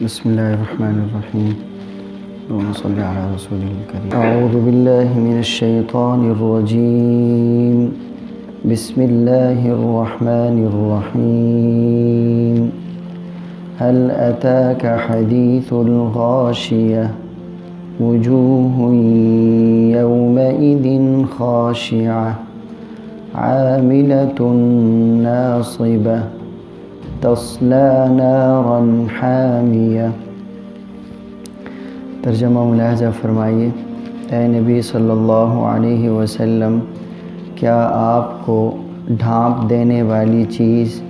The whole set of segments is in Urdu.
بسم اللہ الرحمن الرحیم اللہم صلی علی رسول الکریم اعوذ باللہ من الشیطان الرجیم بسم اللہ الرحمن الرحیم هل اتاک حدیث الغاشیہ وجوہ یومئذ خاشعہ عاملۃ ناصبہ تصلی نارا حامیہ۔ ترجمہ ملاحظہ فرمائیے، اے نبی صلی اللہ علیہ وسلم، کیا آپ کو ڈھانپ دینے والی چیز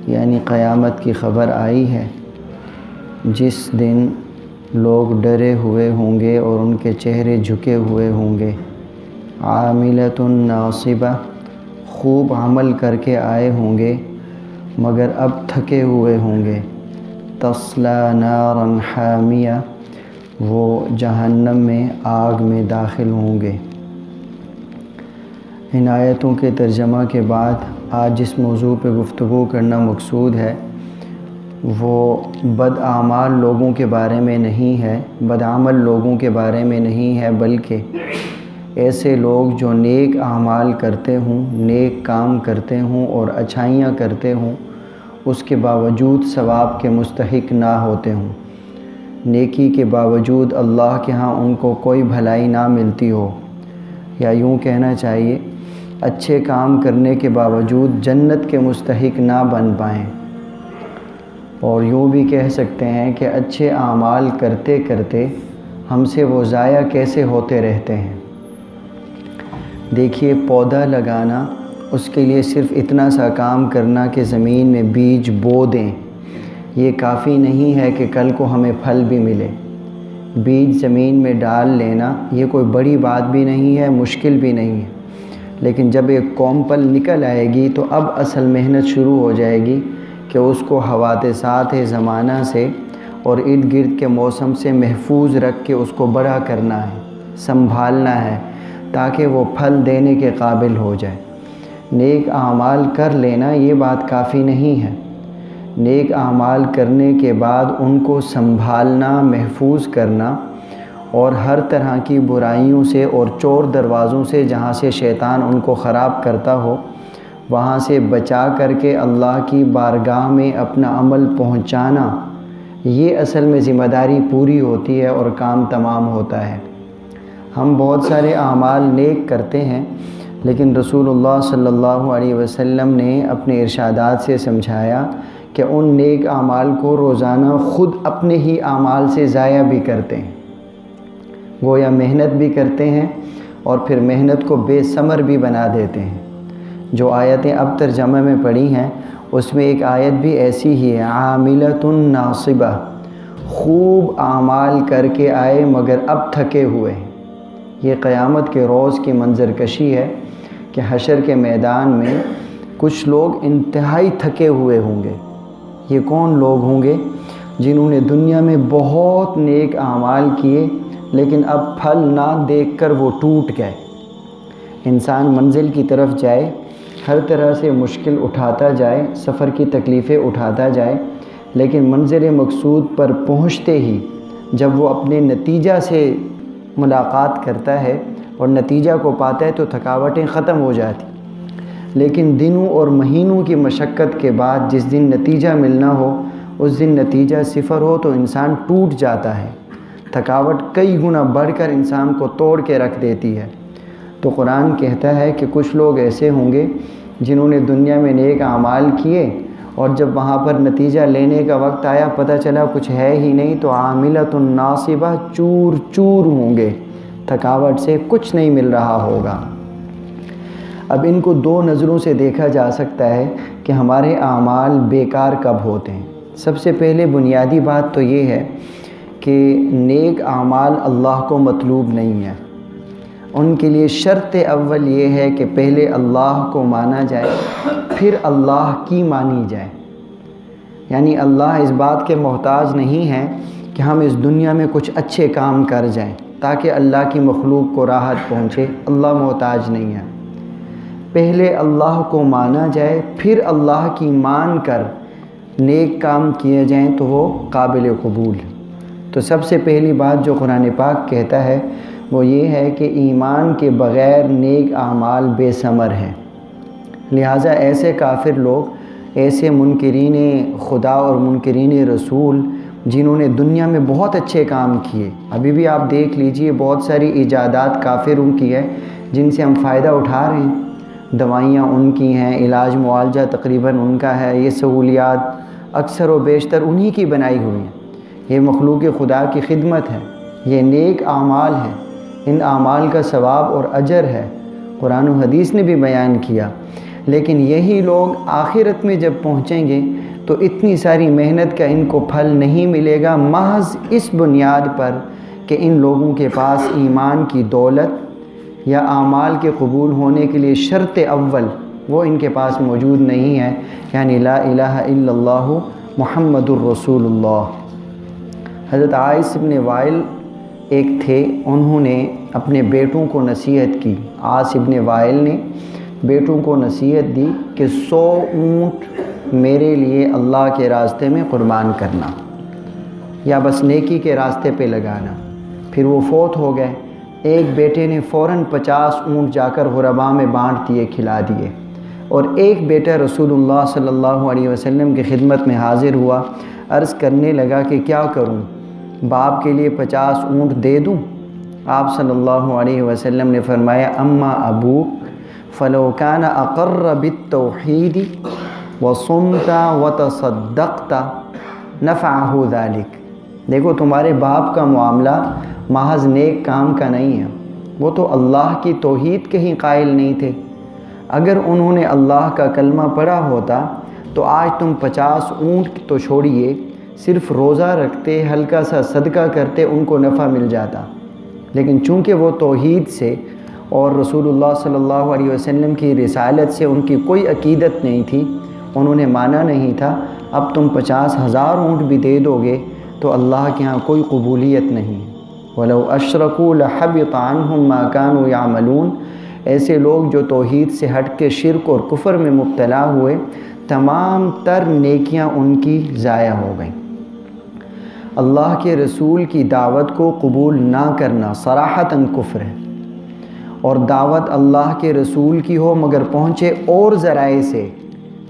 یعنی قیامت کی خبر آئی ہے، جس دن لوگ ڈرے ہوئے ہوں گے اور ان کے چہرے جھکے ہوئے ہوں گے۔ عاملۃ ناصبہ، خوب عمل کر کے آئے ہوں گے مگر اب تھکے ہوئے ہوں گے۔ تصلی نارا حامیہ، وہ جہنم میں آگ میں داخل ہوں گے۔ ان آیتوں کے ترجمہ کے بعد آج جس موضوع پہ گفتگو کرنا مقصود ہے وہ بدعمال لوگوں کے بارے میں نہیں ہے، بدعمل لوگوں کے بارے میں نہیں ہے، بلکہ ایسے لوگ جو نیک اعمال کرتے ہوں، نیک کام کرتے ہوں اور اچھائیاں کرتے ہوں، اس کے باوجود ثواب کے مستحق نہ ہوتے ہوں، نیکی کے باوجود اللہ کے ہاں ان کو کوئی بھلائی نہ ملتی ہو، یا یوں کہنا چاہیے اچھے کام کرنے کے باوجود جنت کے مستحق نہ بن پائیں، اور یوں بھی کہہ سکتے ہیں کہ اچھے اعمال کرتے کرتے ہم سے وہ ضائع کیسے ہوتے رہتے ہیں۔ دیکھیے، پودا لگانا، اس کے لیے صرف اتنا سا کام کرنا کہ زمین میں بیج بو دیں، یہ کافی نہیں ہے کہ کل کو ہمیں پھل بھی ملے۔ بیج زمین میں ڈال لینا یہ کوئی بڑی بات بھی نہیں ہے، مشکل بھی نہیں ہے، لیکن جب ایک کومپل نکل آئے گی تو اب اصل محنت شروع ہو جائے گی کہ اس کو حوادثات زمانہ سے اور ارد گرد کے موسم سے محفوظ رکھ کے اس کو بڑا کرنا ہے، سنبھالنا ہے، تاکہ وہ پھل دینے کے قابل ہو جائے۔ نیک اعمال کر لینا یہ بات کافی نہیں ہے، نیک اعمال کرنے کے بعد ان کو سنبھالنا، محفوظ کرنا، اور ہر طرح کی برائیوں سے اور چور دروازوں سے جہاں سے شیطان ان کو خراب کرتا ہو وہاں سے بچا کر کے اللہ کی بارگاہ میں اپنا عمل پہنچانا، یہ اصل میں ذمہ داری پوری ہوتی ہے اور کام تمام ہوتا ہے۔ ہم بہت سارے اعمال نیک کرتے ہیں، لیکن رسول اللہ صلی اللہ علیہ وسلم نے اپنے ارشادات سے سمجھایا کہ ان نیک اعمال کو روزانہ خود اپنے ہی اعمال سے ضائع بھی کرتے ہیں، گویا محنت بھی کرتے ہیں اور پھر محنت کو بے ثمر بھی بنا دیتے ہیں۔ جو آیتیں اب ترجمہ میں پڑھی ہیں اس میں ایک آیت بھی ایسی ہی ہے، عاملۃ ناصبہ، خوب اعمال کر کے آئے مگر اب تھکے ہوئے ہیں۔ یہ قیامت کے روز کی منظر کشی ہے کہ حشر کے میدان میں کچھ لوگ انتہائی تھکے ہوئے ہوں گے۔ یہ کون لوگ ہوں گے؟ جنہوں نے دنیا میں بہت نیک اعمال کیے لیکن اب پھل نہ دیکھ کر وہ ٹوٹ گئے۔ انسان منزل کی طرف جائے، ہر طرح سے مشکل اٹھاتا جائے، سفر کی تکلیفیں اٹھاتا جائے، لیکن منزل مقصود پر پہنچتے ہی جب وہ اپنے نتیجہ سے ملاقات کرتا ہے اور نتیجہ کو پاتا ہے تو تھکاوٹیں ختم ہو جاتی، لیکن دنوں اور مہینوں کی مشقت کے بعد جس دن نتیجہ ملنا ہو اس دن نتیجہ صفر ہو تو انسان ٹوٹ جاتا ہے، تھکاوٹ کئی گنا بڑھ کر انسان کو توڑ کے رکھ دیتی ہے۔ تو قرآن کہتا ہے کہ کچھ لوگ ایسے ہوں گے جنہوں نے دنیا میں نیک اعمال کیے اور جب وہاں پر نتیجہ لینے کا وقت آیا پتہ چلا کچھ ہے ہی نہیں تو عاملۃ ناصبہ، چور چور ہوں گے، تھکاوٹ سے کچھ نہیں مل رہا ہوگا۔ اب ان کو دو نظروں سے دیکھا جا سکتا ہے کہ ہمارے اعمال بیکار کب ہوتے ہیں۔ سب سے پہلے بنیادی بات تو یہ ہے کہ نیک اعمال اللہ کو مطلوب نہیں ہے، ان کے لیے شرط اول یہ ہے کہ پہلے اللہ کو مانا جائے پھر اللہ کی مانی جائے، یعنی اللہ اس بات کے محتاج نہیں ہے کہ ہم اس دنیا میں کچھ اچھے کام کر جائیں تاکہ اللہ کی مخلوق کو راحت پہنچے، اللہ محتاج نہیں ہے۔ پہلے اللہ کو مانا جائے، پھر اللہ کی مان کر نیک کام کیے جائیں تو وہ قابل قبول۔ تو سب سے پہلی بات جو قرآن پاک کہتا ہے وہ یہ ہے کہ ایمان کے بغیر نیک اعمال بے ثمر ہیں۔ لہٰذا ایسے کافر لوگ، ایسے منکرین خدا اور منکرین رسول جنہوں نے دنیا میں بہت اچھے کام کیے، ابھی بھی آپ دیکھ لیجئے بہت ساری ایجادات کافروں کی ہے جن سے ہم فائدہ اٹھا رہے ہیں، دوائیاں ان کی ہیں، علاج معالجہ تقریباً ان کا ہے، یہ سہولیات اکثر و بیشتر انہی کی بنائی ہوئی ہیں۔ یہ مخلوق خدا کی خدمت ہے، یہ نیک اعمال ہیں، ان اعمال کا ثواب اور اجر ہے، قرآن و حدیث نے بھی بیان کیا۔ لیکن یہی لوگ آخرت میں جب پہنچیں گے تو اتنی ساری محنت کا ان کو پھل نہیں ملے گا، محض اس بنیاد پر کہ ان لوگوں کے پاس ایمان کی دولت یا اعمال کے قبول ہونے کے لیے شرط اول وہ ان کے پاس موجود نہیں ہے، یعنی لا الہ الا اللہ محمد الرسول اللہ۔ حضرت عاص بن وائل ایک تھے، انہوں نے اپنے بیٹوں کو نصیحت کی، عاص بن وائل نے بیٹوں کو نصیحت دی کہ 100 اونٹ میرے لیے اللہ کے راستے میں قربان کرنا یا بس نیکی کے راستے پہ لگانا۔ پھر وہ فوت ہو گئے۔ ایک بیٹے نے فوراً 50 اونٹ جا کر غرباء میں بانٹ دیے، کھلا دیے، اور ایک بیٹا رسول اللہ صلی اللہ علیہ وسلم کی خدمت میں حاضر ہوا، عرض کرنے لگا کہ کیا کروں، باپ کے لیے 50 اونٹ دے دوں؟ آپ صلی اللہ علیہ وسلم نے فرمایا اما ابوک فلو کان اقر بالتوحید وصمت وتصدقت نفعہ ذلک۔ دیکھو تمہارے باپ کا معاملہ محض نیک کام کا نہیں ہے، وہ تو اللہ کی توحید کے ہی قائل نہیں تھے۔ اگر انہوں نے اللہ کا کلمہ پڑھا ہوتا تو آج تم 50 اونٹ تو چھوڑیے، صرف روزہ رکھتے، ہلکا سا صدقہ کرتے، ان کو نفع مل جاتا۔ لیکن چونکہ وہ توحید سے اور رسول اللہ صلی اللہ علیہ وسلم کی رسالت سے ان کی کوئی عقیدت نہیں تھی، انہوں نے مانا نہیں تھا، اب تم 50,000 اونٹ بھی دے دو گے تو اللہ کے ہاں کوئی قبولیت نہیں۔ وَلَوْ أَشْرَكُوا لَحَبِطَ عَنْهُمْ مَا كَانُوا يَعْمَلُونَ۔ ایسے لوگ جو توحید سے ہٹ کے شرک اور کفر میں مبتلا ہوئے، تمام تر نیکیاں ان کی ضائع ہو گئیں۔ اللہ کے رسول کی دعوت کو قبول نہ کرنا صراحتاً کفر ہے، اور دعوت اللہ کے رسول کی ہو مگر پہنچے اور ذرائع سے،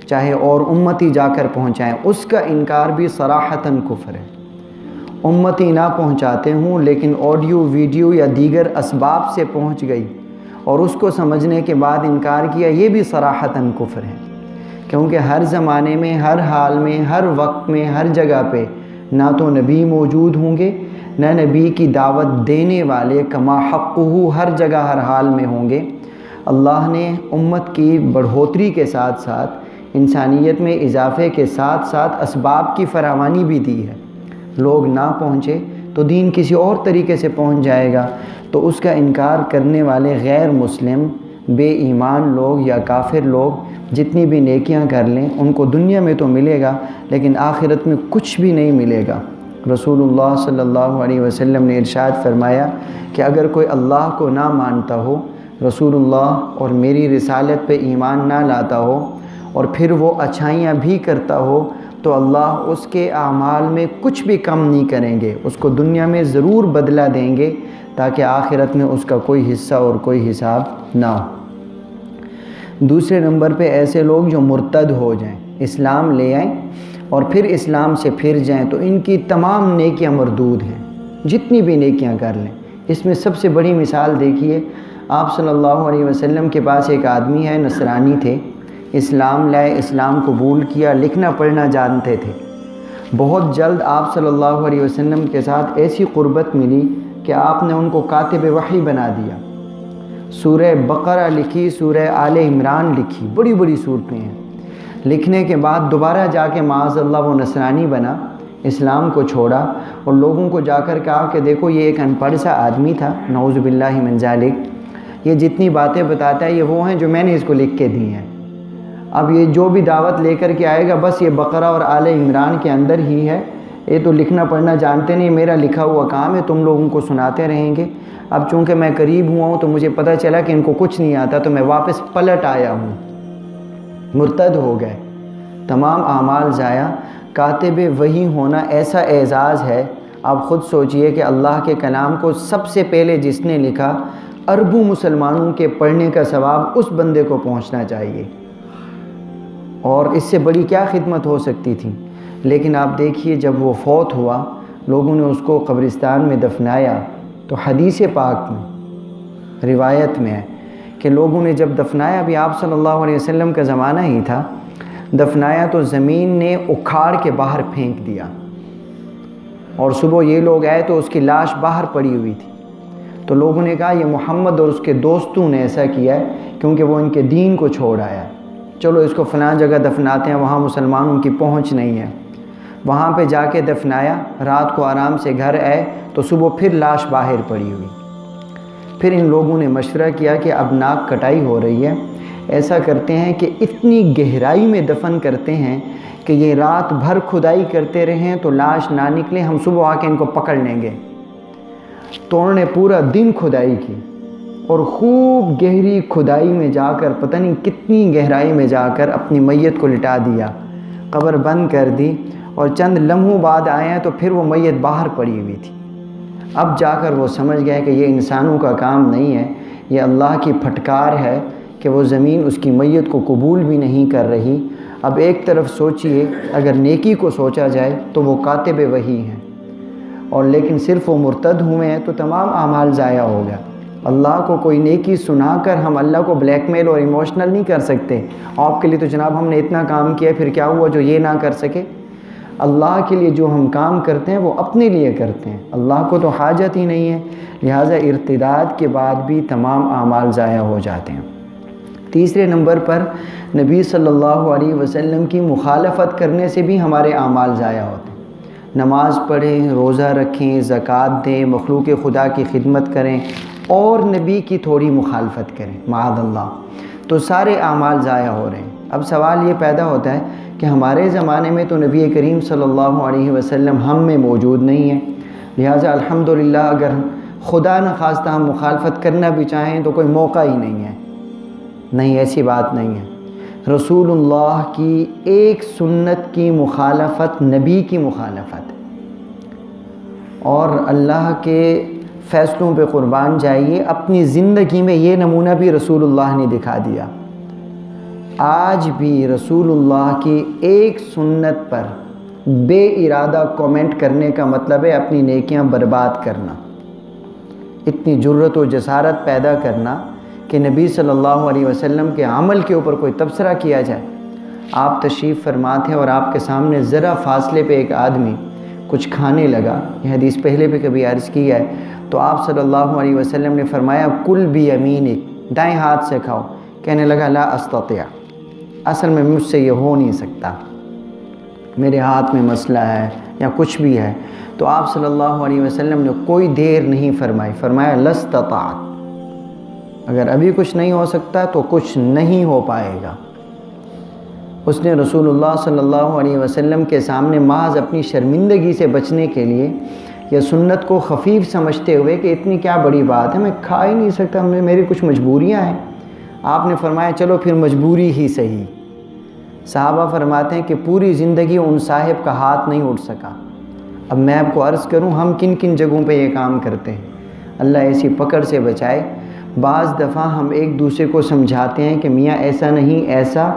چاہے اور امتی جا کر پہنچائیں، اس کا انکار بھی صراحتاً کفر ہے۔ امتی نہ پہنچاتے ہوں لیکن آڈیو ویڈیو یا دیگر اسباب سے پہنچ گئی اور اس کو سمجھنے کے بعد انکار کیا، یہ بھی صراحتاً کفر ہے، کیونکہ ہر زمانے میں، ہر حال میں، ہر وقت میں، ہر جگہ پہ نہ تو نبی موجود ہوں گے، نہ نبی کی دعوت دینے والے کما حقہ ہر جگہ ہر حال میں ہوں گے۔ اللہ نے امت کی بڑھوتری کے ساتھ ساتھ، انسانیت میں اضافے کے ساتھ ساتھ اسباب کی فراوانی بھی دی ہے۔ لوگ نہ پہنچے تو دین کسی اور طریقے سے پہنچ جائے گا، تو اس کا انکار کرنے والے غیر مسلم، بے ایمان لوگ یا کافر لوگ جتنی بھی نیکیاں کر لیں ان کو دنیا میں تو ملے گا لیکن آخرت میں کچھ بھی نہیں ملے گا۔ رسول اللہ صلی اللہ علیہ وسلم نے ارشاد فرمایا کہ اگر کوئی اللہ کو نہ مانتا ہو، رسول اللہ اور میری رسالت پہ ایمان نہ لاتا ہو، اور پھر وہ اچھائیاں بھی کرتا ہو، تو اللہ اس کے اعمال میں کچھ بھی کم نہیں کریں گے، اس کو دنیا میں ضرور بدلہ دیں گے تاکہ آخرت میں اس کا کوئی حصہ اور کوئی حساب نہ ہو۔ دوسرے نمبر پہ ایسے لوگ جو مرتد ہو جائیں، اسلام لے آئیں اور پھر اسلام سے پھر جائیں، تو ان کی تمام نیکیاں مردود ہیں، جتنی بھی نیکیاں کر لیں۔ اس میں سب سے بڑی مثال دیکھیے، آپ صلی اللہ علیہ وسلم کے پاس ایک آدمی ہے، نصرانی تھے، اسلام لائے، اسلام قبول کیا، لکھنا پڑھنا جانتے تھے۔ بہت جلد آپ صلی اللہ علیہ وسلم کے ساتھ ایسی قربت ملی کہ آپ نے ان کو کاتب وحی بنا دیا۔ سورہ بقرہ لکھی، سورہ آل عمران لکھی، بڑی بڑی صورتیں ہیں۔ لکھنے کے بعد دوبارہ جا کے معاذ اللہ وہ نصرانی بنا، اسلام کو چھوڑا اور لوگوں کو جا کر کہا کہ دیکھو یہ ایک ان پڑھ سا آدمی تھا، نعوذ باللہ من ذالک، یہ جتنی باتیں بتاتا ہے یہ وہ ہیں جو میں نے اس کو لکھ کے دی ہیں۔ اب یہ جو بھی دعوت لے کر کے آئے گا بس یہ بقرہ اور آل عمران کے اندر ہی ہے، یہ تو لکھنا پڑھنا جانتے نہیں، میرا لکھا ہوا کام ہے، تم لوگوں کو سناتے رہیں گے۔ اب چونکہ میں قریب ہوا ہوں تو مجھے پتہ چلا کہ ان کو کچھ نہیں آتا، تو میں واپس پلٹ آیا ہوں۔ مرتد ہو گئے، تمام اعمال ضائع۔ کاتب وحی ہونا ایسا اعزاز ہے، آپ خود سوچئے کہ اللہ کے کلام کو سب سے پہلے جس نے لکھا، اربوں مسلمانوں کے پڑھنے کا ثواب اس بندے کو پہنچنا چاہیے، اور اس سے بڑی کیا خدمت ہو سکتی تھی۔ لیکن آپ دیکھیے جب وہ فوت ہوا، لوگوں نے اس کو قبرستان میں دفنایا، تو حدیث پاک میں روایت میں ہے کہ لوگوں نے جب دفنایا، ابھی آپ صلی اللہ علیہ وسلم کا زمانہ ہی تھا، دفنایا تو زمین نے اکھاڑ کے باہر پھینک دیا، اور صبح یہ لوگ آئے تو اس کی لاش باہر پڑی ہوئی تھی۔ تو لوگوں نے کہا یہ محمد اور اس کے دوستوں نے ایسا کیا ہے کیونکہ وہ ان کے دین کو چھوڑ آیا، چلو اس کو فلاں جگہ دفناتے ہیں، وہاں مسلمانوں کی پہنچ نہیں ہے۔ وہاں پہ جا کے دفنایا، رات کو آرام سے گھر آئے تو صبح پھر لاش باہر پڑی ہوئی۔ پھر ان لوگوں نے مشورہ کیا کہ اب ناک کٹائی ہو رہی ہے، ایسا کرتے ہیں کہ اتنی گہرائی میں دفن کرتے ہیں کہ یہ رات بھر کھدائی کرتے رہیں تو لاش نہ نکلے، ہم صبح آ کے ان کو پکڑ لیں گے۔ تو انہوں نے پورا دن کھدائی کی، اور خوب گہری کھدائی میں جا کر، پتہ نہیں کتنی گہرائی میں جا کر اپنی میت کو لٹا دیا، قبر بند کر دی، اور چند لمحوں بعد آئے ہیں تو پھر وہ میت باہر پڑی ہوئی تھی۔ اب جا کر وہ سمجھ گئے کہ یہ انسانوں کا کام نہیں ہے، یہ اللہ کی پھٹکار ہے کہ وہ زمین اس کی میت کو قبول بھی نہیں کر رہی۔ اب ایک طرف سوچئے اگر نیکی کو سوچا جائے تو وہ کاتب وحی ہیں، اور لیکن صرف وہ مرتد ہوئے ہیں تو تمام اعمال ضائع ہو گیا۔ اللہ کو کوئی نیکی سنا کر ہم اللہ کو بلیک میل اور ایموشنل نہیں کر سکتے، آپ کے لیے تو جناب ہم نے اتنا کام کیا، پھر کیا ہوا جو یہ نہ کر سکے۔ اللہ کے لیے جو ہم کام کرتے ہیں وہ اپنے لیے کرتے ہیں، اللہ کو تو حاجت ہی نہیں ہے، لہٰذا ارتداد کے بعد بھی تمام اعمال ضائع ہو جاتے ہیں۔ تیسرے نمبر پر نبی صلی اللہ علیہ وسلم کی مخالفت کرنے سے بھی ہمارے اعمال ضائع ہوتے ہیں۔ نماز پڑھیں، روزہ رکھیں، زکوٰۃ دیں، مخلوق خدا کی خدمت کریں، اور نبی کی تھوڑی مخالفت کریں، معاذ اللہ، تو سارے اعمال ضائع ہو رہے ہیں۔ اب سوال یہ پیدا ہوتا ہے کہ ہمارے زمانے میں تو نبی کریم صلی اللہ علیہ وسلم ہم میں موجود نہیں ہے، لہٰذا الحمدللہ اگر خدا نخواستہ ہم مخالفت کرنا بھی چاہیں تو کوئی موقع ہی نہیں ہے۔ نہیں، ایسی بات نہیں ہے۔ رسول اللہ کی ایک سنت کی مخالفت نبی کی مخالفت ہے، اور اللہ کے فیصلوں پہ قربان جائیے، اپنی زندگی میں یہ نمونہ بھی رسول اللہ نے دکھا دیا۔ آج بھی رسول اللہ کی ایک سنت پر بے ارادہ کومنٹ کرنے کا مطلب ہے اپنی نیکیاں برباد کرنا، اتنی جرت و جسارت پیدا کرنا کہ نبی صلی اللہ علیہ وسلم کے عمل کے اوپر کوئی تبصرہ کیا جائے۔ آپ تشریف فرما تھے اور آپ کے سامنے ذرا فاصلے پہ ایک آدمی کچھ کھانے لگا، یہ حدیث پہلے بھی کبھی عرض کی ہے، تو آپ صلی اللہ علیہ وسلم نے فرمایا کل بیمینک، دائیں ہاتھ سے کھاؤ۔ کہنے لگا لا استطیع، اصل میں مجھ سے یہ ہو نہیں سکتا، میرے ہاتھ میں مسئلہ ہے یا کچھ بھی ہے۔ تو آپ صلی اللہ علیہ وسلم نے کوئی دیر نہیں فرمائی، فرمایا لستطعت، اگر ابھی کچھ نہیں ہو سکتا تو کچھ نہیں ہو پائے گا۔ اس نے رسول اللہ صلی اللہ علیہ وسلم کے سامنے محض اپنی شرمندگی سے بچنے کے لیے یا سنت کو خفیف سمجھتے ہوئے کہ اتنی کیا بڑی بات ہے، میں کھا ہی نہیں سکتا، میری کچھ مجبوریاں ہیں، آپ نے فرمایا چلو پھر مجبوری ہی صحیح۔ صحابہ فرماتے ہیں کہ پوری زندگی ان صاحب کا ہاتھ نہیں اٹھ سکا۔ اب میں آپ کو عرض کروں ہم کن کن جگہوں پہ یہ کام کرتے ہیں، اللہ ایسی پکڑ سے بچائے۔ بعض دفعہ ہم ایک دوسرے کو سمجھاتے ہیں کہ میاں ایسا نہیں ایسا،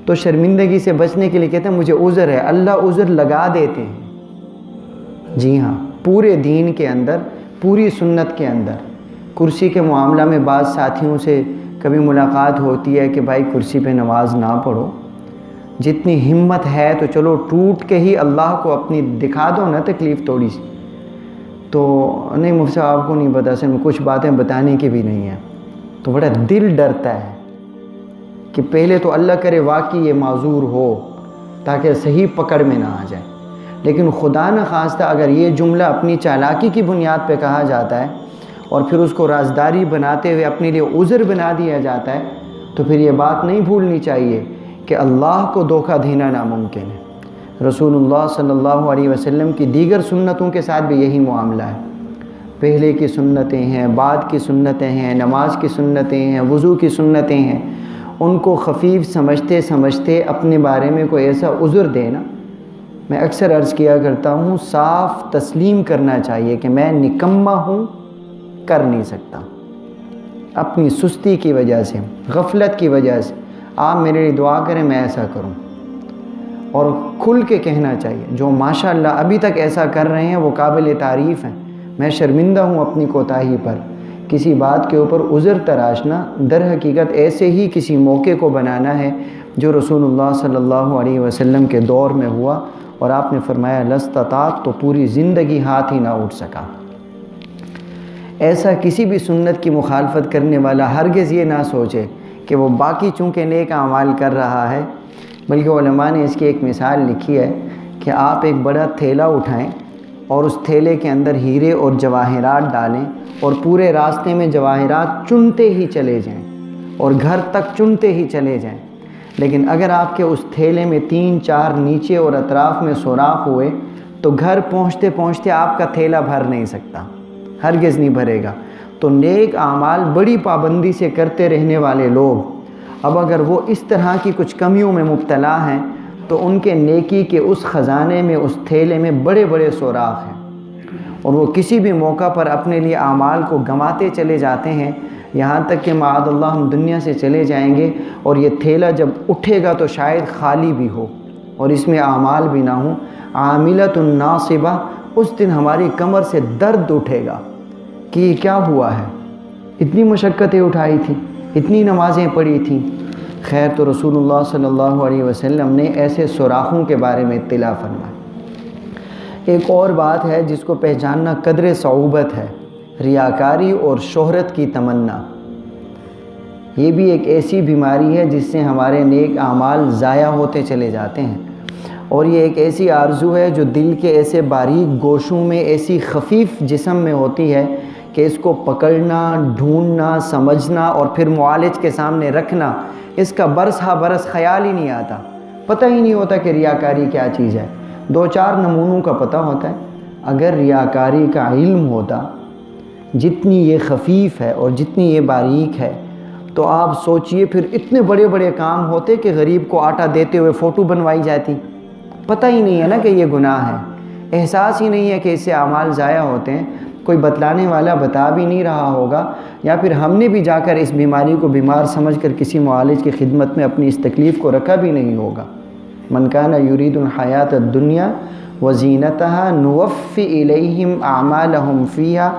تو شرمندگی سے بچنے کے لیے کہتے ہیں مجھے عذر ہے، اللہ عذر لگا دیتے ہیں۔ جی ہاں، پورے دین کے اندر، پوری سنت کے اندر، کرسی کے معاملہ میں بعض ساتھیوں سے کبھی ملاقات ہوتی ہے کہ بھائی کرسی پہ نماز نہ پڑھو، جتنی ہمت ہے تو چلو ٹوٹ کے ہی اللہ کو اپنی دکھا دو نا تکلیف تھوڑی سی۔ تو نہیں مفتی صاحب آپ کو نہیں پتا، اصل میں کچھ باتیں بتانے کی بھی نہیں ہیں، تو بڑا دل ڈرتا ہے کہ پہلے تو اللہ کرے واقعی یہ معذور ہو تاکہ صحیح پکڑ میں نہ آ جائے، لیکن خدا نخواستہ اگر یہ جملہ اپنی چالاکی کی بنیاد پہ کہا جاتا ہے اور پھر اس کو رازداری بناتے ہوئے اپنے لیے عذر بنا دیا جاتا ہے، تو پھر یہ بات نہیں بھولنی چاہیے کہ اللہ کو دھوکہ دینا ناممکن ہے۔ رسول اللہ صلی اللہ علیہ وسلم کی دیگر سنتوں کے ساتھ بھی یہی معاملہ ہے، پہلے کی سنتیں ہیں، بعد کی سنتیں ہیں، نماز کی سنتیں ہیں، وضو کی سنتیں ہیں، ان کو خفیف سمجھتے اپنے بارے میں کوئی ایسا عذر دینا میں اکثر عرض کیا کرتا ہوں، صاف تسلیم کرنا چاہیے کہ میں نکما ہوں، کر نہیں سکتا، اپنی سستی کی وجہ سے، غفلت کی وجہ سے۔ آپ میرے لیے دعا کریں میں ایسا کروں، اور کھل کے کہنا چاہیے۔ جو ماشاءاللہ ابھی تک ایسا کر رہے ہیں وہ قابل تعریف ہیں۔ میں شرمندہ ہوں اپنی کوتاہی پر، کسی بات کے اوپر عذر تراشنا در حقیقت ایسے ہی کسی موقع کو بنانا ہے جو رسول اللہ صلی اللہ علیہ وسلم کے دور میں ہوا، اور آپ نے فرمایا لستطاعت، تو پوری زندگی ہاتھ ہی نہ اٹھ سکا۔ ایسا کسی بھی سنت کی مخالفت کرنے والا ہرگز یہ نہ سوچے کہ وہ باقی چونکہ نیک اعمال کر رہا ہے، بلکہ علماء نے اس کی ایک مثال لکھی ہے کہ آپ ایک بڑا تھیلا اٹھائیں اور اس تھیلے کے اندر ہیرے اور جواہرات ڈالیں، اور پورے راستے میں جواہرات چنتے ہی چلے جائیں اور گھر تک چنتے ہی چلے جائیں، لیکن اگر آپ کے اس تھیلے میں 3-4 نیچے اور اطراف میں سوراخ ہوئے تو گھر پہنچتے پہنچتے آپ کا تھیلا بھر نہیں سکتا، ہرگز نہیں بھرے گا۔ تو نیک اعمال بڑی پابندی سے کرتے رہنے والے لوگ، اب اگر وہ اس طرح کی کچھ کمیوں میں مبتلا ہیں تو ان کے نیکی کے اس خزانے میں، اس تھیلے میں بڑے بڑے سوراخ ہیں، اور وہ کسی بھی موقع پر اپنے لیے اعمال کو گنواتے چلے جاتے ہیں، یہاں تک کہ معاذ اللہ ہم دنیا سے چلے جائیں گے اور یہ تھیلا جب اٹھے گا تو شاید خالی بھی ہو اور اس میں اعمال بھی نہ ہوں۔ عاملۃ ناصبہ، اس دن ہماری کمر سے درد اٹھے گا کہ یہ کیا ہوا ہے، اتنی مشقتیں اٹھائی تھیں، اتنی نمازیں پڑھی تھیں۔ خیر، تو رسول اللہ صلی اللہ علیہ وسلم نے ایسے سوراخوں کے بارے میں اطلاع فرمائی۔ ایک اور بات ہے جس کو پہچاننا قدر صعوبت ہے، ریاکاری اور شہرت کی تمنا۔ یہ بھی ایک ایسی بیماری ہے جس سے ہمارے نیک اعمال ضائع ہوتے چلے جاتے ہیں، اور یہ ایک ایسی آرزو ہے جو دل کے ایسے باریک گوشوں میں، ایسی خفیف جسم میں ہوتی ہے کہ اس کو پکڑنا، ڈھونڈنا، سمجھنا اور پھر معالج کے سامنے رکھنا، اس کا برس ہا برس خیال ہی نہیں آتا، پتہ ہی نہیں ہوتا کہ ریاکاری کیا چیز ہے۔ 2-4 نمونوں کا پتہ ہوتا ہے۔ اگر ریاکاری کا علم ہوتا، جتنی یہ خفیف ہے اور جتنی یہ باریک ہے، تو آپ سوچئے پھر اتنے بڑے بڑے کام ہوتے کہ غریب کو آٹا دیتے ہوئے فوٹو بنوائی جاتی۔ پتہ ہی نہیں ہے نا کہ یہ گناہ ہے، احساس ہی نہیں ہے کہ اس سے اعمال ضائع ہوتے ہیں، کوئی بتلانے والا بتا بھی نہیں رہا ہوگا، یا پھر ہم نے بھی جا کر اس بیماری کو بیمار سمجھ کر کسی معالج کی خدمت میں اپنی اس تکلیف کو رکھا بھی نہیں ہوگا۔ من کان یرید الحیات الدنیا وزینتہا نوفی الیہم اعمالہم فیہا،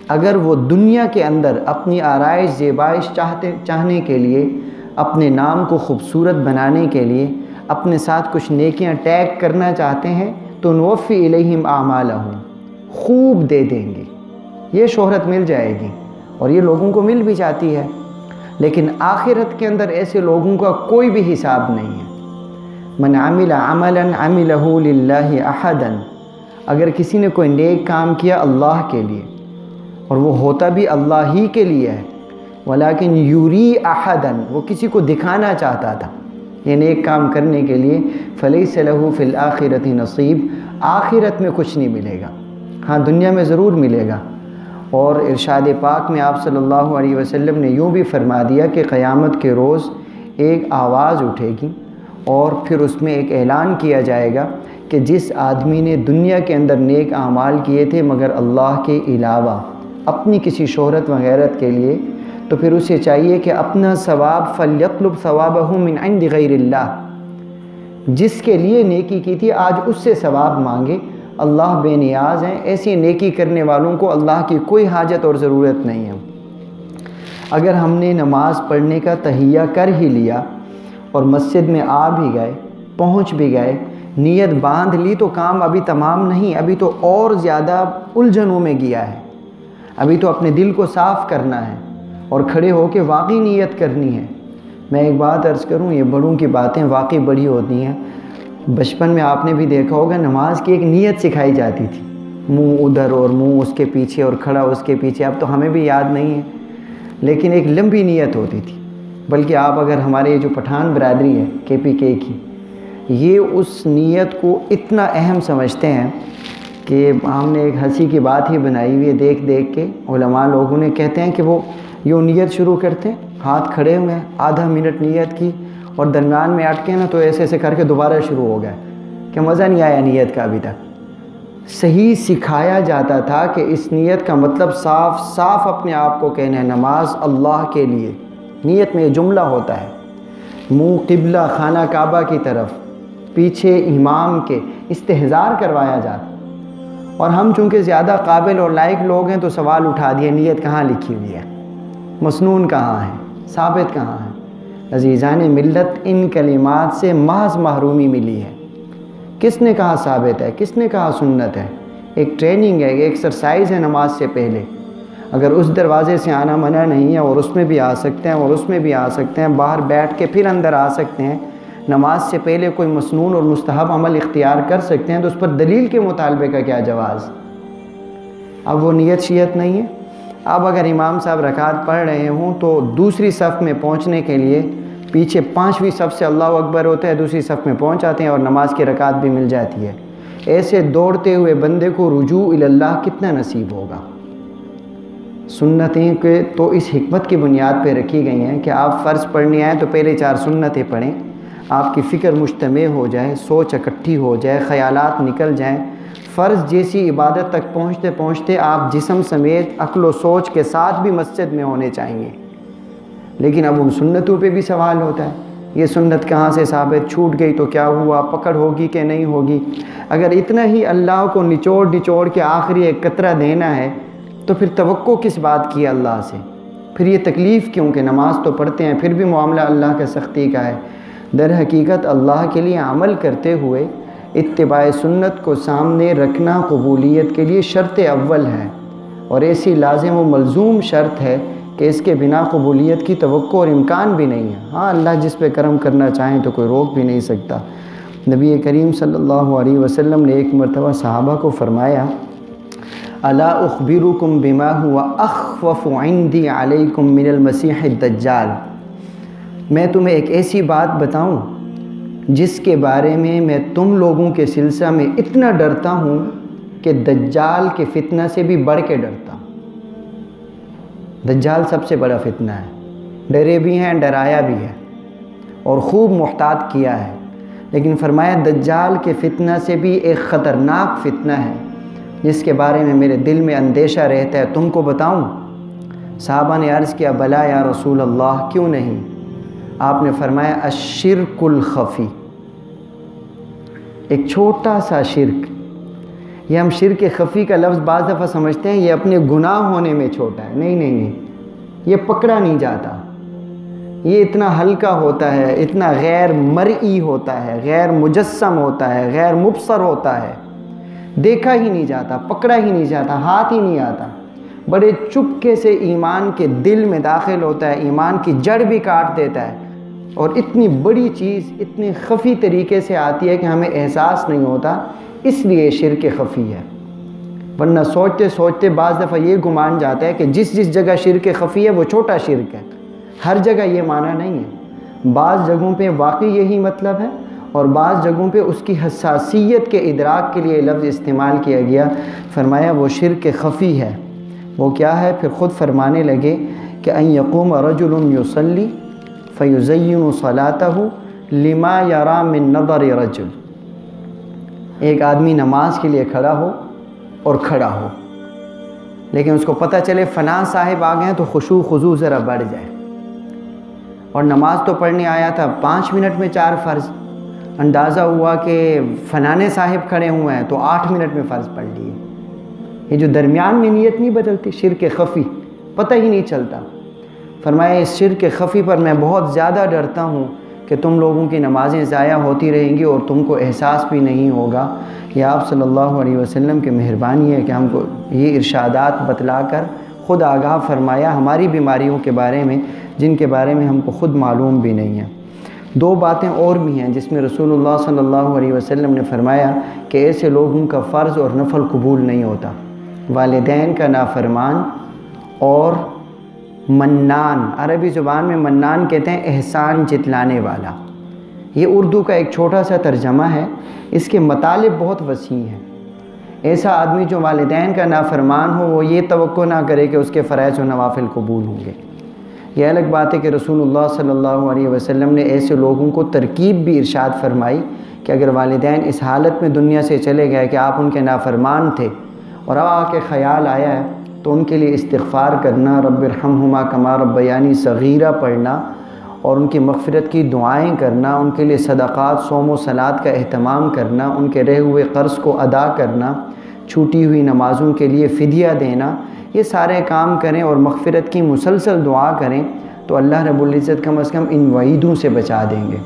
اگر وہ دنیا کے اندر اپنی آرائش زیبائش چاہنے کے لیے، اپنے نام کو خوبصورت بنانے کے لیے، اپنے ساتھ کچھ نیکیاں ٹیگ کرنا چاہتے ہیں تو نوفی الیہم اعمالہم، خوب دے دیں گے، یہ شہرت مل جائے گی، اور یہ لوگوں کو مل بھی جاتی ہے، لیکن آخرت کے اندر ایسے لوگوں کا کوئی بھی حساب نہیں ہے۔ من عمل عملا عملہ للہ احدا، اگر کسی نے کوئی نیک کام کیا اللہ کے لیے، اور وہ ہوتا بھی اللہ ہی کے لیے ہے، ولیکن یری احدا، وہ کسی کو دکھانا چاہتا تھا یہ نیک کام کرنے کے لیے، فلیس لہ فی الآخرۃ نصیب، آخرت میں کچھ نہیں ملے گا، ہاں دنیا میں ضرور ملے گا۔ اور ارشاد پاک میں آپ صلی اللہ علیہ وسلم نے یوں بھی فرما دیا کہ قیامت کے روز ایک آواز اٹھے گی اور پھر اس میں ایک اعلان کیا جائے گا کہ جس آدمی نے دنیا کے اندر نیک اعمال کیے تھے مگر اللہ کے علاوہ اپنی کسی شہرت وغیرت کے لیے، تو پھر اسے چاہیے کہ اپنا ثواب فلیطلب ثوابہ من عند غیر اللہ، جس کے لیے نیکی کی تھی آج اس سے ثواب مانگے، اللہ بے نیاز ہیں، ایسی نیکی کرنے والوں کو اللہ کی کوئی حاجت اور ضرورت نہیں ہے۔ اگر ہم نے نماز پڑھنے کا تہیہ کر ہی لیا اور مسجد میں آ بھی گئے، پہنچ بھی گئے، نیت باندھ لی، تو کام ابھی تمام نہیں، ابھی تو اور زیادہ الجھنوں میں گیا ہے، ابھی تو اپنے دل کو صاف کرنا ہے اور کھڑے ہو کے واقعی نیت کرنی ہے۔ میں ایک بات عرض کروں، یہ بڑوں کی باتیں واقعی بڑی ہوتی ہیں۔ بچپن میں آپ نے بھی دیکھا ہوگا نماز کی ایک نیت سکھائی جاتی تھی، منہ ادھر اور منہ اس کے پیچھے اور کھڑا اس کے پیچھے، اب تو ہمیں بھی یاد نہیں ہے، لیکن ایک لمبی نیت ہوتی تھی۔ بلکہ آپ اگر ہمارے یہ جو پٹھان برادری ہے KPK کی، یہ اس نیت کو اتنا اہم سمجھتے ہیں کہ ہم نے ایک ہنسی کی بات ہی بنائی ہوئی ہے، دیکھ دیکھ کے علماء لوگوں نے کہتے ہیں کہ وہ یوں نیت شروع کرتے ہیں، ہاتھ کھڑے ہوئے ہیں، آدھا منٹ نیت کی اور درمیان میں اٹکے نا تو ایسے ایسے کر کے دوبارہ شروع ہو گئے، کہ مزہ نہیں آیا نیت کا ابھی تک؟ صحیح سکھایا جاتا تھا کہ اس نیت کا مطلب صاف صاف اپنے آپ کو کہنا ہے، نماز اللہ کے لیے۔ نیت میں یہ جملہ ہوتا ہے، منہ قبلہ خانہ کعبہ کی طرف، پیچھے امام کے، استحضار کروایا جاتا۔ اور ہم چونکہ زیادہ قابل اور لائق لوگ ہیں تو سوال اٹھا دیا، نیت کہاں لکھی ہوئی ہے؟ مسنون کہاں ہے؟ ثابت کہاں ہے؟ عزیزان ملت، ان کلمات سے محض محرومی ملی ہے۔ کس نے کہا ثابت ہے؟ کس نے کہا سنت ہے؟ ایک ٹریننگ ہے، ایک ایکسرسائز ہے نماز سے پہلے۔ اگر اس دروازے سے آنا منع نہیں ہے اور اس میں بھی آ سکتے ہیں اور اس میں بھی آ سکتے ہیں، باہر بیٹھ کے پھر اندر آ سکتے ہیں، نماز سے پہلے کوئی مسنون اور مستحب عمل اختیار کر سکتے ہیں، تو اس پر دلیل کے مطالبے کا کیا جواز؟ اب وہ نیت شیت نہیں ہے۔ اب اگر امام صاحب رکعت پڑھ رہے ہوں تو دوسری صف میں پہنچنے کے لیے پیچھے 5ویں صف سے اللہ اکبر ہوتا ہے، دوسری صف میں پہنچ جاتے ہیں اور نماز کی رکعت بھی مل جاتی ہے۔ ایسے دوڑتے ہوئے بندے کو رجوع اللہ کتنا نصیب ہوگا؟ سنتیں کے تو اس حکمت کی بنیاد پہ رکھی گئی ہیں کہ آپ فرض پڑھنے آئیں تو پہلے 4 سنتیں پڑھیں، آپ کی فکر مجتمع ہو جائے، سوچ اکٹھی ہو جائے، خیالات نکل جائیں، فرض جیسی عبادت تک پہنچتے پہنچتے آپ جسم سمیت عقل و سوچ کے ساتھ بھی مسجد میں ہونے چاہیے۔ لیکن اب ان سنتوں پہ بھی سوال ہوتا ہے، یہ سنت کہاں سے ثابت؟ چھوٹ گئی تو کیا ہوا؟ پکڑ ہوگی کہ نہیں ہوگی؟ اگر اتنا ہی اللہ کو نچوڑ نچوڑ کے آخری ایک قطرہ دینا ہے تو پھر توقع کس بات کی ہے اللہ سے؟ پھر یہ تکلیف کیوں کہ نماز تو پڑھتے ہیں، پھر بھی معاملہ اللہ کے سختی کا ہے۔ در حقیقت اللہ کے لیے عمل کرتے ہوئے اتباع سنت کو سامنے رکھنا قبولیت کے لیے شرط اول ہے، اور ایسی لازم و ملزوم شرط ہے کہ اس کے بنا قبولیت کی توقع اور امکان بھی نہیں ہے۔ ہاں، اللہ جس پہ کرم کرنا چاہیں تو کوئی روک بھی نہیں سکتا۔ نبی کریم صلی اللہ علیہ وسلم نے ایک مرتبہ صحابہ کو فرمایا، الا اخبرکم بما هو اخوف عندی علیکم من المسیح الدجال، میں تمہیں ایک ایسی بات بتاؤں جس کے بارے میں تم لوگوں کے سلسلہ میں اتنا ڈرتا ہوں کہ دجال کے فتنہ سے بھی بڑھ کے ڈرتا ہوں۔ دجال سب سے بڑا فتنہ ہے، ڈرے بھی ہیں، ڈرایا بھی ہے اور خوب محتاط کیا ہے، لیکن فرمایا دجال کے فتنہ سے بھی ایک خطرناک فتنہ ہے جس کے بارے میں میرے دل میں اندیشہ رہتا ہے، تم کو بتاؤں؟ صحابہ نے عرض کیا، بلا یا رسول اللہ، کیوں نہیں؟ آپ نے فرمایا الشرک الخفی، ایک چھوٹا سا شرک۔ یہ ہم شرک خفی کا لفظ بعض دفعہ سمجھتے ہیں یہ اپنے گناہ ہونے میں چھوٹا ہے، نہیں نہیں نہیں، یہ پکڑا نہیں جاتا، یہ اتنا ہلکا ہوتا ہے، اتنا غیر مرئی ہوتا ہے، غیر مجسم ہوتا ہے، غیر مبصر ہوتا ہے، دیکھا ہی نہیں جاتا، پکڑا ہی نہیں جاتا، ہاتھ ہی نہیں آتا، بڑے چپکے سے ایمان کے دل میں داخل ہوتا ہے، ایمان کی جڑ بھی کاٹ دیتا ہے، اور اتنی بڑی چیز اتنی خفی طریقے سے آتی ہے کہ ہمیں احساس نہیں ہوتا، اس لیے شرک خفی ہے۔ ورنہ سوچتے سوچتے بعض دفعہ یہ گمان جاتا ہے کہ جس جگہ شرک خفی ہے وہ چھوٹا شرک ہے، ہر جگہ یہ معنی نہیں ہے۔ بعض جگہوں پہ واقعی یہی مطلب ہے اور بعض جگہوں پہ اس کی حساسیت کے ادراک کے لیے لفظ استعمال کیا گیا۔ فرمایا وہ شرک خفی ہے، وہ کیا ہے؟ پھر خود فرمانے لگے کہ ان یقوم رجل یصلی فیزین صلاتہ لما یرا من نظر رجل، ایک آدمی نماز کے لیے کھڑا ہو اور کھڑا ہو، لیکن اس کو پتہ چلے فلاں صاحب آ گئے ہیں تو خشوع خضوع ذرا بڑھ جائے، اور نماز تو پڑھنے آیا تھا 5 منٹ میں 4 فرض، اندازہ ہوا کہ فلانے صاحب کھڑے ہوئے ہیں تو 8 منٹ میں فرض پڑھ لیے۔ یہ جو درمیان میں نیت نہیں بدلتی، شرک خفی، پتہ ہی نہیں چلتا۔ فرمایا اس شرک خفی پر میں بہت زیادہ ڈرتا ہوں کہ تم لوگوں کی نمازیں ضائع ہوتی رہیں گی اور تم کو احساس بھی نہیں ہوگا۔ یہ آپ صلی اللہ علیہ وسلم کی مہربانی ہے کہ ہم کو یہ ارشادات بتلا کر خود آگاہ فرمایا ہماری بیماریوں کے بارے میں جن کے بارے میں ہم کو خود معلوم بھی نہیں ہے۔ 2 باتیں اور بھی ہیں جس میں رسول اللہ صلی اللہ علیہ وسلم نے فرمایا کہ ایسے لوگوں کا فرض اور نفل قبول نہیں ہوتا، والدین کا نافرمان اور منان، عربی زبان میں منان کہتے ہیں احسان جتلانے والا۔ یہ اردو کا ایک چھوٹا سا ترجمہ ہے، اس کے مطالب بہت وسیع ہیں۔ ایسا آدمی جو والدین کا نافرمان ہو وہ یہ توقع نہ کرے کہ اس کے فرائض و نوافل قبول ہوں گے۔ یہ الگ بات ہے کہ رسول اللہ صلی اللہ علیہ وسلم نے ایسے لوگوں کو ترکیب بھی ارشاد فرمائی کہ اگر والدین اس حالت میں دنیا سے چلے گئے کہ آپ ان کے نافرمان تھے اور اب آ کے خیال آیا ہے تو ان کے لیے استغفار کرنا، رب ارحمہما کما ربیانی صغیرہ پڑھنا اور ان کی مغفرت کی دعائیں کرنا، ان کے لیے صدقات، صوم و صلات کا اہتمام کرنا، ان کے رہے ہوئے قرض کو ادا کرنا، چھوٹی ہوئی نمازوں کے لیے فدیہ دینا، یہ سارے کام کریں اور مغفرت کی مسلسل دعا کریں تو اللہ رب العزت کم از کم ان وعیدوں سے بچا دیں گے۔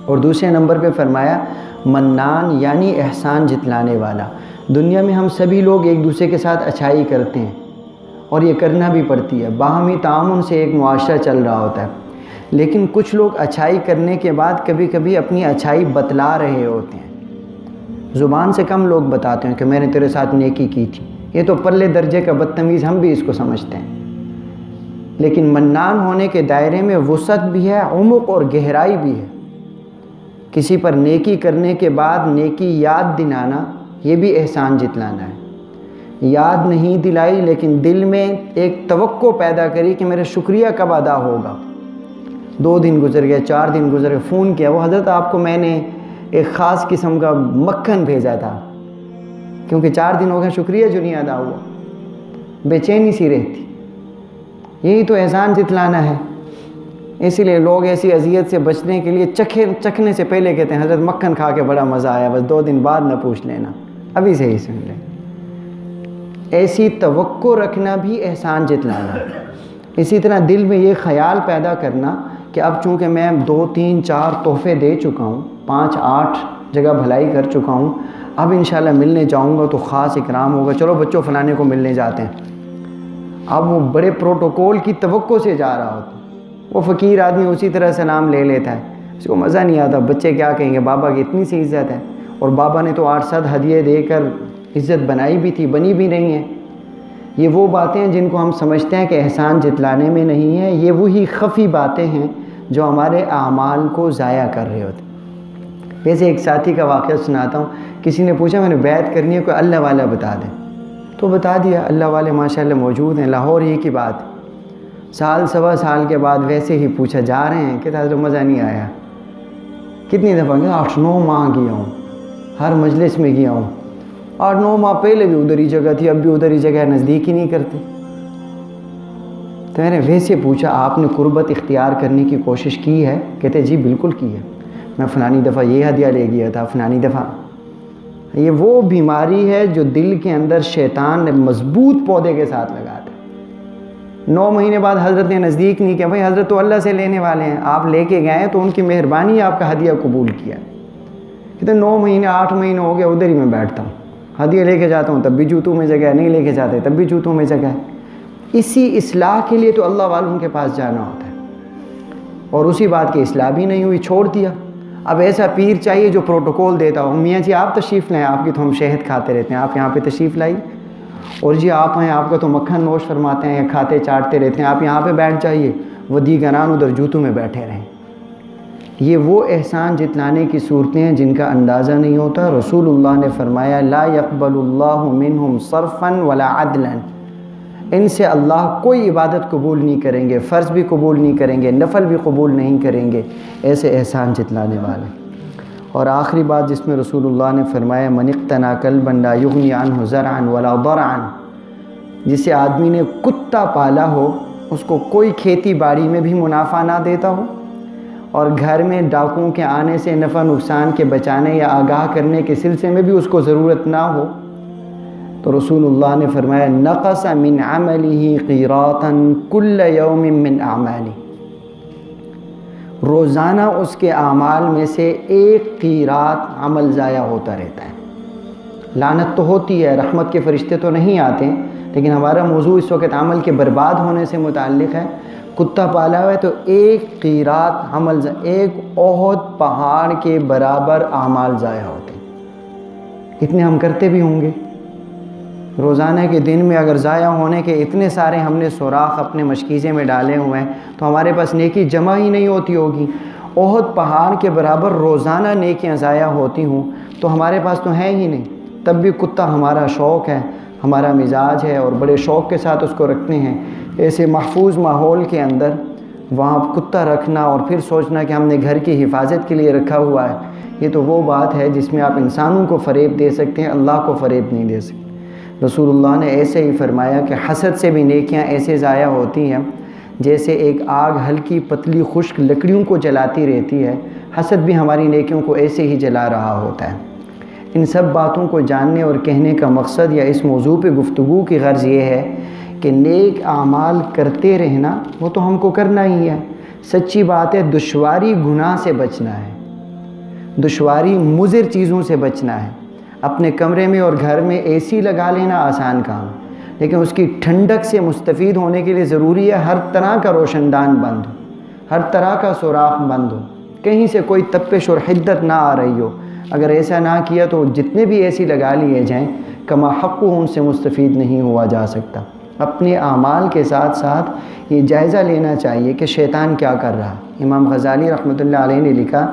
اور دوسرے نمبر پہ فرمایا منان یعنی احسان جتلانے والا۔ دنیا میں ہم سبھی لوگ ایک دوسرے کے ساتھ اچھائی کرتے ہیں اور یہ کرنا بھی پڑتی ہے، باہمی تعاون سے ایک معاشرہ چل رہا ہوتا ہے، لیکن کچھ لوگ اچھائی کرنے کے بعد کبھی کبھی اپنی اچھائی بتلا رہے ہوتے ہیں۔ زبان سے کم لوگ بتاتے ہیں کہ میں نے تیرے ساتھ نیکی کی تھی، یہ تو پرلے درجے کا بدتمیز، ہم بھی اس کو سمجھتے ہیں۔ لیکن منان ہونے کے دائرے میں وسعت بھی ہے، عمق اور گہرائی بھی ہے۔ کسی پر نیکی کرنے کے بعد نیکی یاد دلانا، یہ بھی احسان جتلانا ہے۔ یاد نہیں دلائی لیکن دل میں ایک توقع پیدا کری کہ میرا شکریہ کب ادا ہوگا۔ 2 دن گزر گئے، 4 دن گزر گئے، فون کیا، وہ حضرت آپ کو میں نے ایک خاص قسم کا مکھن بھیجا تھا، کیونکہ 4 دن ہو گئے، شکریہ جو نہیں ادا ہوا، بے چینی سی رہتی۔ یہی تو احسان جتلانا ہے۔ اسی لیے لوگ ایسی اذیت سے بچنے کے لیے چکھنے سے پہلے کہتے ہیں حضرت مکھن کھا کے بڑا مزہ آیا، بس 2 دن بعد نہ پوچھ لینا، ابھی سے ہی سن لیں۔ ایسی توقع رکھنا بھی احسان جتلانا ہے۔ اسی طرح دل میں یہ خیال پیدا کرنا کہ اب چونکہ میں 2 3 4 تحفے دے چکا ہوں، 5 8 جگہ بھلائی کر چکا ہوں، اب انشاءاللہ ملنے جاؤں گا تو خاص اکرام ہوگا، چلو بچوں فلانے کو ملنے جاتے ہیں۔ اب وہ بڑے پروٹوکول کی توقع سے جا رہا ہوتا ہے۔ وہ فقیر آدمی اسی طرح سلام لے لیتا ہے، اس کو مزہ نہیں آتا، بچے کیا کہیں گے، بابا کی اتنی سی عزت ہے، اور بابا نے تو 800 ہدیے دے کر عزت بنائی بھی تھی، بنی بھی نہیں ہے۔ یہ وہ باتیں ہیں جن کو ہم سمجھتے ہیں کہ احسان جتلانے میں نہیں ہے، یہ وہی خفی باتیں ہیں جو ہمارے اعمال کو ضائع کر رہے ہوتے ہیں۔ ویسے ایک ساتھی کا واقعہ سناتا ہوں، کسی نے پوچھا میں نے بیعت کرنی ہے، کوئی اللہ والا بتا دیں، تو بتا دیا، اللہ والے ماشاءاللہ موجود ہیں، لاہور ہی کی بات۔ 1 سوا سال کے بعد ویسے ہی پوچھا، جا رہے ہیں؟ کہ حضرت مزہ نہیں آیا۔ کتنی دفعہ گیا؟ 8 9 ماہ گیا ہوں، ہر مجلس میں گیا ہوں، 8 9 ماہ پہلے بھی ادھر ہی جگہ تھی، اب بھی ادھر ہی جگہ ہے، نزدیک ہی نہیں کرتے۔ تو میں نے ویسے پوچھا آپ نے قربت اختیار کرنے کی کوشش کی ہے؟ کہتے جی بالکل کی ہے، میں فلانی دفعہ یہ ہدیہ لے گیا تھا، فلانی دفعہ۔ یہ وہ بیماری ہے جو دل کے اندر شیطان نے مضبوط پودے کے ساتھ لگاتا ہے۔ 9 مہینے بعد حضرت نے نزدیک نہیں کیا، بھائی حضرت تو اللہ سے لینے والے ہیں، آپ لے کے گئے ہیں تو ان کی مہربانی آپ کا ہدیہ قبول کیا۔ کہتے 9 مہینے 8 مہینے ہو گئے ادھر ہی میں بیٹھتا ہوں، ہدیہ لے کے جاتا ہوں تب بھی جوتوں میں جگہ ہے، نہیں لے کے جاتے تب بھی جوتوں میں جگہ ہے۔ اسی اصلاح کے لیے تو اللہ والوں کے پاس جانا ہوتا ہے، اور اسی بات کی اصلاح بھی نہیں ہوئی، چھوڑ دیا۔ اب ایسا پیر چاہیے جو پروٹوکول دیتا ہو، میاں جی آپ تشریف لائیں، آپ کی تو ہم شہد کھاتے رہتے ہیں، آپ یہاں پہ تشریف لائیں، اور جی آپ ہیں، آپ کا تو مکھن نوش فرماتے ہیں یا کھاتے چاٹتے رہتے ہیں، آپ یہاں پہ بیٹھ جائیے، وہ دیگران ادھر جوتوں میں بیٹھے رہیں۔ یہ وہ احسان جتلانے کی صورتیں ہیں جن کا اندازہ نہیں ہوتا۔ رسول اللہ نے فرمایا لا يقبل اللہ منہم صرفا ولا عدلا، ان سے اللہ کوئی عبادت قبول نہیں کریں گے، فرض بھی قبول نہیں کریں گے، نفل بھی قبول نہیں کریں گے، ایسے احسان جتلانے والے۔ اور آخری بات جس میں رسول اللہ نے فرمایا من اقتنى كلبا لا يغني عنه زرعا ولا ضرعا، جسے آدمی نے کتا پالا ہو، اس کو کوئی کھیتی باڑی میں بھی منافع نہ دیتا ہو، اور گھر میں ڈاکوؤں کے آنے سے نفع نقصان کے بچانے یا آگاہ کرنے کے سلسلے میں بھی اس کو ضرورت نہ ہو، تو رسول اللہ نے فرمایا نقص من عمله قیراطا کل یوم من اعمالی، روزانہ اس کے اعمال میں سے 1 قیراط عمل ضائع ہوتا رہتا ہے۔ لعنت تو ہوتی ہے، رحمت کے فرشتے تو نہیں آتے، لیکن ہمارا موضوع اس وقت عمل کے برباد ہونے سے متعلق ہے۔ کتا پالا ہوا ہے تو 1 قیراط عمل، 1 احد پہاڑ کے برابر اعمال ضائع ہوتے ہیں۔ اتنے ہم کرتے بھی ہوں گے روزانہ کے دن میں، اگر ضائع ہونے کے اتنے سارے ہم نے سوراخ اپنے مشکیزے میں ڈالے ہوئے ہیں تو ہمارے پاس نیکی جمع ہی نہیں ہوتی ہوگی۔ احد پہاڑ کے برابر روزانہ نیکیاں ضائع ہوتی ہوں تو ہمارے پاس تو ہیں ہی نہیں، تب بھی کتا ہمارا شوق ہے، ہمارا مزاج ہے، اور بڑے شوق کے ساتھ اس کو رکھتے ہیں۔ ایسے محفوظ ماحول کے اندر وہاں کتا رکھنا اور پھر سوچنا کہ ہم نے گھر کی حفاظت کے لیے رکھا ہوا ہے، یہ تو وہ بات ہے جس میں آپ انسانوں کو فریب دے سکتے ہیں، اللہ کو فریب نہیں دے سکتے۔ رسول اللہ نے ایسے ہی فرمایا کہ حسد سے بھی نیکیاں ایسے ضائع ہوتی ہیں جیسے ایک آگ ہلکی پتلی خشک لکڑیوں کو جلاتی رہتی ہے، حسد بھی ہماری نیکیوں کو ایسے ہی جلا رہا ہوتا ہے۔ ان سب باتوں کو جاننے اور کہنے کا مقصد یا اس موضوع پہ گفتگو کی غرض یہ ہے کہ نیک اعمال کرتے رہنا وہ تو ہم کو کرنا ہی ہے، سچی بات ہے دشواری گناہ سے بچنا ہے، دشواری مضر چیزوں سے بچنا ہے۔ اپنے کمرے میں اور گھر میں اے سی لگا لینا آسان کام، لیکن اس کی ٹھنڈک سے مستفید ہونے کے لیے ضروری ہے ہر طرح کا روشن دان بند ہو، ہر طرح کا سوراخ بند ہو، کہیں سے کوئی تپش اور حدت نہ آ رہی ہو۔ اگر ایسا نہ کیا تو جتنے بھی اے سی لگا لیے جائیں کما حق ان سے مستفید نہیں ہوا جا سکتا۔ اپنے اعمال کے ساتھ ساتھ یہ جائزہ لینا چاہیے کہ شیطان کیا کر رہا ہے۔ امام غزالی رحمۃ اللہ علیہ نے لکھا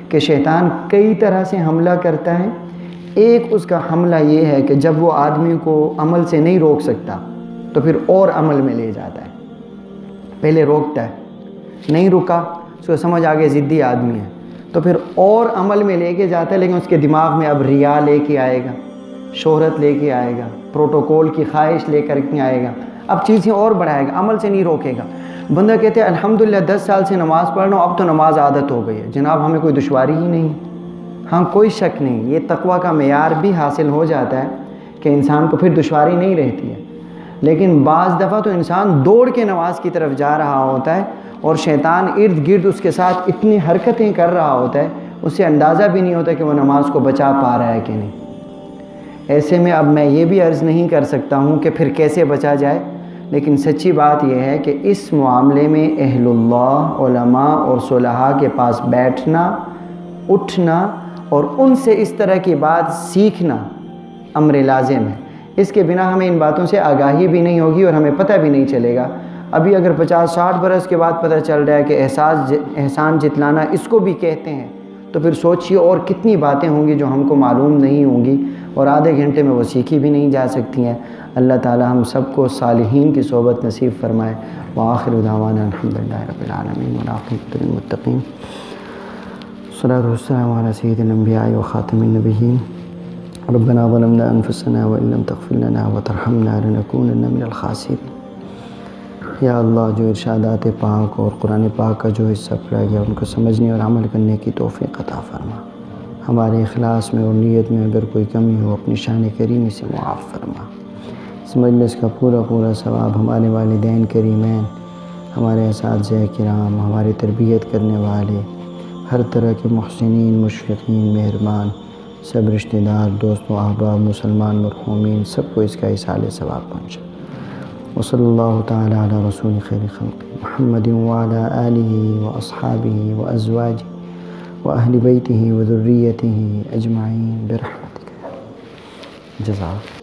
کہ شیطان کئی طرح سے حملہ کرتا ہے، ایک اس کا حملہ یہ ہے کہ جب وہ آدمی کو عمل سے نہیں روک سکتا تو پھر اور عمل میں لے جاتا ہے۔ پہلے روکتا ہے، نہیں رکا، اس کو سمجھ آگے ضدی آدمی ہے، تو پھر اور عمل میں لے کے جاتا ہے، لیکن اس کے دماغ میں اب ریا لے کے آئے گا، شہرت لے کے آئے گا، پروٹوکول کی خواہش لے کر کے آئے گا، اب چیزیں اور بڑھائے گا، عمل سے نہیں روکے گا۔ بندہ کہتے ہیں الحمدللہ 10 سال سے نماز پڑھ رہا ہوں، اب تو نماز عادت ہو گئی ہے۔ جناب ہمیں کوئی دشواری ہی نہیں، ہاں کوئی شک نہیں، یہ تقویٰ کا معیار بھی حاصل ہو جاتا ہے کہ انسان کو پھر دشواری نہیں رہتی ہے، لیکن بعض دفعہ تو انسان دوڑ کے نماز کی طرف جا رہا ہوتا ہے اور شیطان ارد گرد اس کے ساتھ اتنی حرکتیں کر رہا ہوتا ہے، اسے اندازہ بھی نہیں ہوتا کہ وہ نماز کو بچا پا رہا ہے کہ نہیں۔ ایسے میں اب میں یہ بھی عرض نہیں کر سکتا ہوں کہ پھر کیسے بچا جائے، لیکن سچی بات یہ ہے کہ اس معاملے میں اہل اللہ، علماء اور صلحاء کے پاس بیٹھنا، اٹھنا اور ان سے اس طرح کی بات سیکھنا امر لازم ہے۔ اس کے بنا ہمیں ان باتوں سے آگاہی بھی نہیں ہوگی اور ہمیں پتہ بھی نہیں چلے گا۔ ابھی اگر 50-60 برس کے بعد پتہ چل رہا ہے کہ احسان جتلانا اس کو بھی کہتے ہیں، تو پھر سوچیے اور کتنی باتیں ہوں گی جو ہم کو معلوم نہیں ہوں گی اور آدھے گھنٹے میں وہ سیکھی بھی نہیں جا سکتی ہیں۔ اللہ تعالی ہم سب کو صالحین کی صحبت نصیب فرمائے۔ وآخر دعوانا الحمدللہ رب العالمین والعاقبۃ للمتقین۔ الصلاۃ والسلام علی سید الانبیاء وخاتم النبیین۔ ربنا ظلمنا انفسنا وان لم تغفر لنا وترحمنا لنکونن من الخاسرین۔ یا اللہ جو ارشادات پاک اور قرآن پاک کا جو حصہ پڑھا گیا ان کو سمجھنے اور عمل کرنے کی توفیق عطا فرما۔ ہمارے اخلاص میں اور نیت میں اگر کوئی کمی ہو اپنی شان کریمی سے معاف فرما۔ اس مجلس کا پورا ثواب ہمارے والدین کریمین، ہمارے اساتذہ کرام، ہمارے تربیت کرنے والے، ہر طرح کے محسنین، مشفقین، مہربان، سب رشتہ دار، دوست و احباب، مسلمان مرحومین، سب کو اس کا ایصال ثواب پہنچا۔ وصلی اللہ تعالی علی رسول خیر خلق محمد وعلی آلہ واصحابہ وازواجہ واہل بیتہ وذریتہ اجمعین برحمتک۔ جزاک